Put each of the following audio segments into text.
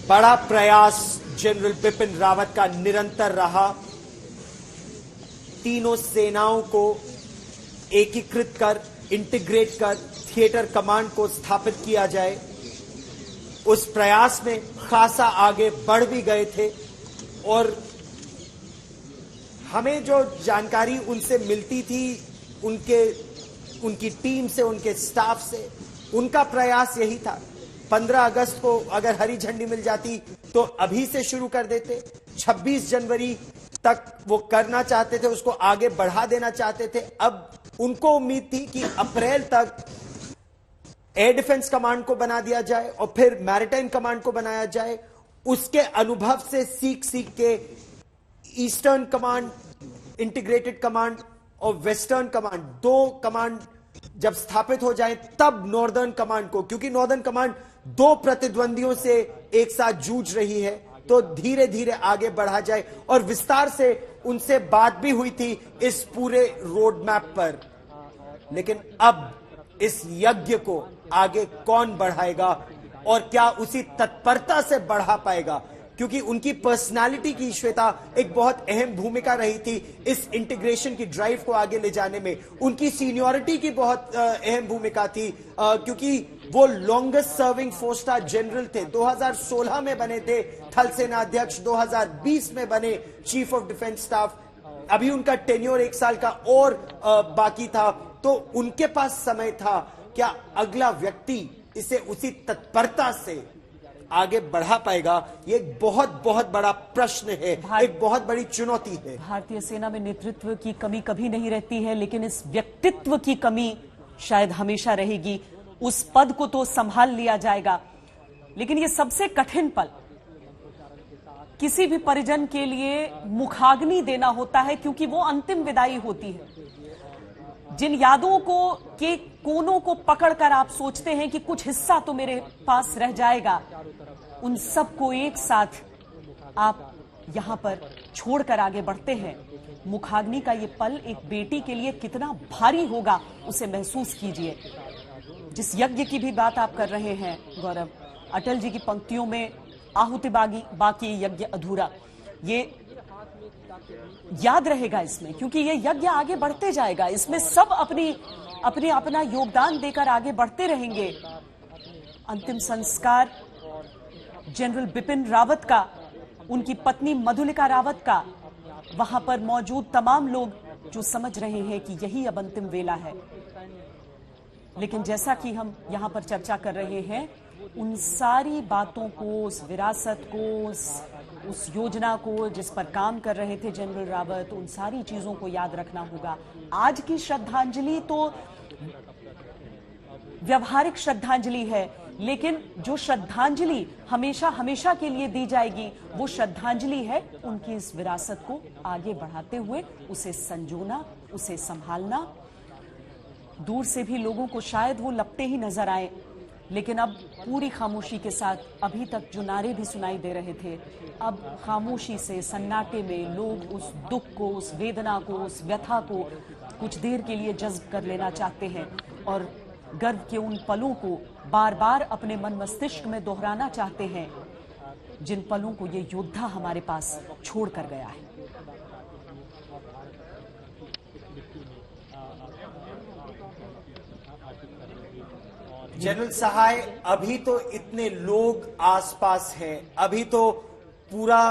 बड़ा प्रयास जनरल बिपिन रावत का निरंतर रहा तीनों सेनाओं को एकीकृत कर, इंटीग्रेट कर थिएटर कमांड को स्थापित किया जाए। उस प्रयास में खासा आगे बढ़ भी गए थे और हमें जो जानकारी उनसे मिलती थी, उनकी टीम से, उनके स्टाफ से, उनका प्रयास यही था 15 अगस्त को अगर हरी झंडी मिल जाती तो अभी से शुरू कर देते। 26 जनवरी तक वो करना चाहते थे, उसको आगे बढ़ा देना चाहते थे। अब उनको उम्मीद थी कि अप्रैल तक एयर डिफेंस कमांड को बना दिया जाए और फिर मैरिटाइम कमांड को बनाया जाए। उसके अनुभव से सीख के ईस्टर्न कमांड, इंटीग्रेटेड कमांड और वेस्टर्न कमांड, दो कमांड जब स्थापित हो जाए तब नॉर्दर्न कमांड को, क्योंकि नॉर्दर्न कमांड दो प्रतिद्वंदियों से एक साथ जूझ रही है, तो धीरे धीरे आगे बढ़ा जाए। और विस्तार से उनसे बात भी हुई थी इस पूरे रोड मैप पर। लेकिन अब इस यज्ञ को आगे कौन बढ़ाएगा और क्या उसी तत्परता से बढ़ा पाएगा, क्योंकि उनकी पर्सनालिटी की, श्वेता, एक बहुत अहम भूमिका रही थी इस इंटीग्रेशन की ड्राइव को आगे ले जाने में। उनकी सीनियरिटी की बहुत अहम भूमिका थी, क्योंकि वो लॉन्गेस्ट सर्विंग 4-स्टार जनरल थे। 2016 में बने थे थल सेना अध्यक्ष, 2020 में बने चीफ ऑफ डिफेंस स्टाफ। अभी उनका टेन्योर 1 साल का और बाकी था, तो उनके पास समय था। क्या अगला व्यक्ति इसे उसी तत्परता से आगे बढ़ा पाएगा? ये एक बहुत बहुत बड़ा प्रश्न है, एक बहुत बड़ी चुनौती है। भारतीय सेना में नेतृत्व की कमी कभी नहीं रहती है, लेकिन इस व्यक्तित्व की कमी शायद हमेशा रहेगी। उस पद को तो संभाल लिया जाएगा, लेकिन ये सबसे कठिन पल किसी भी परिजन के लिए मुखाग्नि देना होता है, क्योंकि वो अंतिम विदाई होती है। जिन यादों को के कोनों को पकड़कर आप सोचते हैं कि कुछ हिस्सा तो मेरे पास रह जाएगा, उन सबको एक साथ आप यहां पर छोड़कर आगे बढ़ते हैं। मुखाग्नि का ये पल एक बेटी के लिए कितना भारी होगा, उसे महसूस कीजिए। जिस यज्ञ की भी बात आप कर रहे हैं गौरव, अटल जी की पंक्तियों में आहुति बाकी यज्ञ अधूरा, ये याद रहेगा इसमें, क्योंकि ये यज्ञ आगे बढ़ते जाएगा। इसमें सब अपना योगदान देकर आगे बढ़ते रहेंगे। अंतिम संस्कार जनरल बिपिन रावत का, उनकी पत्नी मधुलिका रावत का, वहां पर मौजूद तमाम लोग जो समझ रहे हैं कि यही अब अंतिम वेला है। लेकिन जैसा कि हम यहां पर चर्चा कर रहे हैं, उन सारी बातों को, उस विरासत को, उस योजना को जिस पर काम कर रहे थे जनरल रावत, उन सारी चीजों को याद रखना होगा। आज की श्रद्धांजलि तो व्यवहारिक श्रद्धांजलि है, लेकिन जो श्रद्धांजलि हमेशा हमेशा के लिए दी जाएगी, वो श्रद्धांजलि है उनकी इस विरासत को आगे बढ़ाते हुए उसे संजोना, उसे संभालना। दूर से भी लोगों को शायद वो लपटे ही नजर आए, लेकिन अब पूरी खामोशी के साथ, अभी तक जो नारे भी सुनाई दे रहे थे, अब खामोशी से, सन्नाटे में लोग उस दुख को, उस वेदना को, उस व्यथा को कुछ देर के लिए जज्ब कर लेना चाहते हैं और गर्व के उन पलों को बार बार अपने मन मस्तिष्क में दोहराना चाहते हैं, जिन पलों को ये योद्धा हमारे पास छोड़ कर गया है। जनरल सहाय, अभी तो इतने लोग आसपास हैं, अभी तो पूरा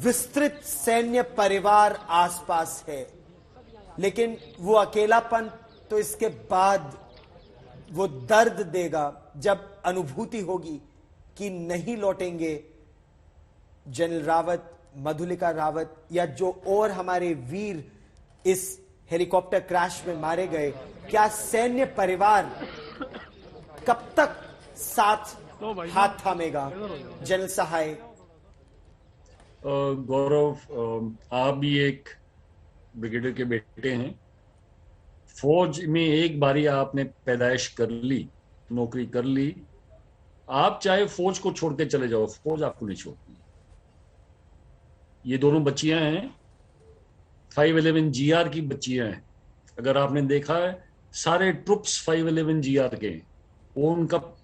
विस्तृत सैन्य परिवार आसपास है, लेकिन वो अकेलापन तो इसके बाद वो दर्द देगा जब अनुभूति होगी कि नहीं लौटेंगे जनरल रावत, मधुलिका रावत या जो और हमारे वीर इस हेलीकॉप्टर क्रैश में मारे गए। क्या सैन्य परिवार कब तक साथ हाथ थामेगा? जनरल सहाय। गौरव, आप भी एक ब्रिगेडियर के बेटे हैं। फौज में एक बारी आपने पैदाइश कर ली, नौकरी कर ली, आप चाहे फौज को छोड़ के चले जाओ, फौज आपको नहीं छोड़ती। ये दोनों बच्चियां हैं, 511 GR की बच्चियां हैं। अगर आपने देखा है, सारे ट्रुप्स 511 GR के, वो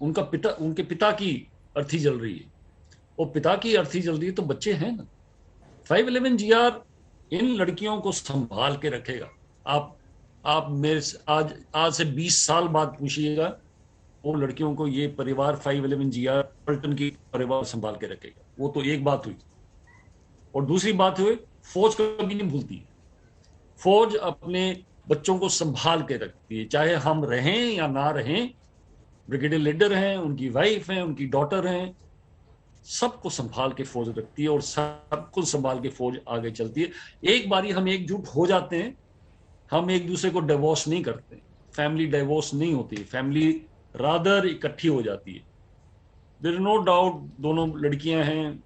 उनके पिता की अर्थी जल रही है और पिता की अर्थी जल रही है तो बच्चे हैं ना। 511 GR इन लड़कियों को संभाल के रखेगा। आप मेरे से आज से 20 साल बाद पूछिएगा, वो लड़कियों को ये परिवार 511 GR पलटन की परिवार संभाल के रखेगा। वो तो एक बात हुई। और दूसरी बात हुई, फौज कभी नहीं भूलती। फौज अपने बच्चों को संभाल के रखती है, चाहे हम रहें या ना रहें। ब्रिगेडियर लीडर हैं, उनकी वाइफ हैं, उनकी डॉटर हैं, सबको संभाल के फौज रखती है और सबको संभाल के फौज आगे चलती है। एक बारी हम एकजुट हो जाते हैं, हम एक दूसरे को डिवोर्स नहीं करते, फैमिली डिवोर्स नहीं होती, फैमिली रादर इकट्ठी हो जाती है। देयर इज नो डाउट, दोनों लड़कियां हैं,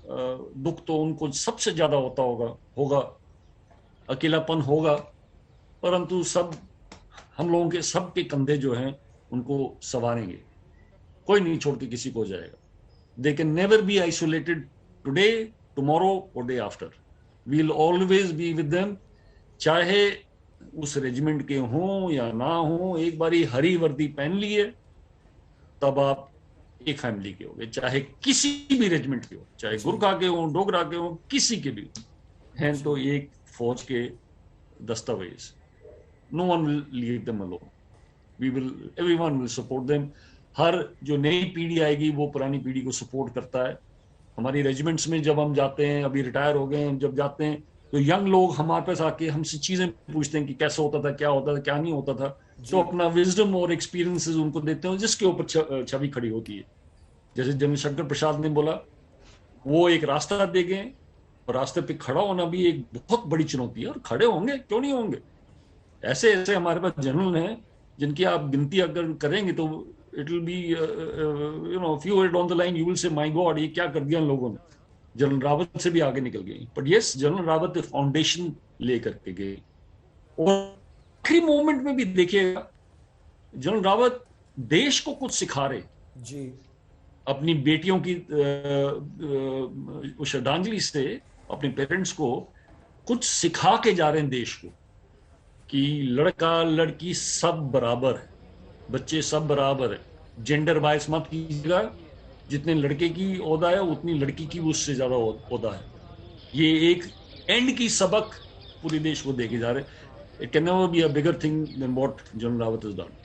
दुख तो उनको सबसे ज्यादा होगा, अकेलापन होगा, परंतु सब हम लोगों के सबके कंधे जो हैं उनको संवारेंगे। कोई नहीं छोड़ के किसी को जाएगा। They can never be isolated today, tomorrow or day after. We will always be with them, चाहे उस रेजिमेंट के हों या ना हों। एक बारी हरी वर्दी पहन लिए तब आप एक फैमिली के हो गए, चाहे किसी भी रेजिमेंट के हो, चाहे गुरखा के हो, डोगरा के हो, किसी के भी हैं तो एक फौज के दस्तावेज। No one will leave them alone, everyone will support them. हर जो नई पीढ़ी आएगी वो पुरानी पीढ़ी को सपोर्ट करता है। हमारी रेजिमेंट्स में जब हम जाते हैं, अभी रिटायर हो गए हैं, जब जाते हैं तो यंग लोग हमारे पास आके हमसे चीजें पूछते हैं कि कैसे होता था, क्या होता था, क्या नहीं होता था। तो अपना विजडम और एक्सपीरियंसेस उनको देते हैं, जिसके ऊपर छवि खड़ी होती है। जैसे जनरल शंकर प्रसाद ने बोला, वो एक रास्ता दे गए और रास्ते पे खड़ा होना भी एक बहुत बड़ी चुनौती है, और खड़े होंगे, क्यों नहीं होंगे। ऐसे ऐसे हमारे पास जनरल हैं जिनकी आप गिनती अगर करेंगे तो it will be few down the line you will say my God, ये क्या कर दिया इन लोगों ने। जनरल रावत से भी आगे निकल गई, but yes, general Rawat foundation लेकर के गए। और आखिरी मोमेंट में भी देखिएगा, जनरल रावत देश को कुछ सिखा रहे जी, अपनी बेटियों की श्रद्धांजलि से अपने पेरेंट्स को कुछ सिखा के जा रहे हैं देश को, कि लड़का लड़की सब बराबर है, बच्चे सब बराबर है, जेंडर बायस मत कीजिएगा। जितने लड़के की ओहदा है उतनी लड़की की उससे ज्यादा ओहदा है। ये एक एंड की सबक पूरे देश को देके जा रहे। It can never be a bigger thing than what general Rawat has done.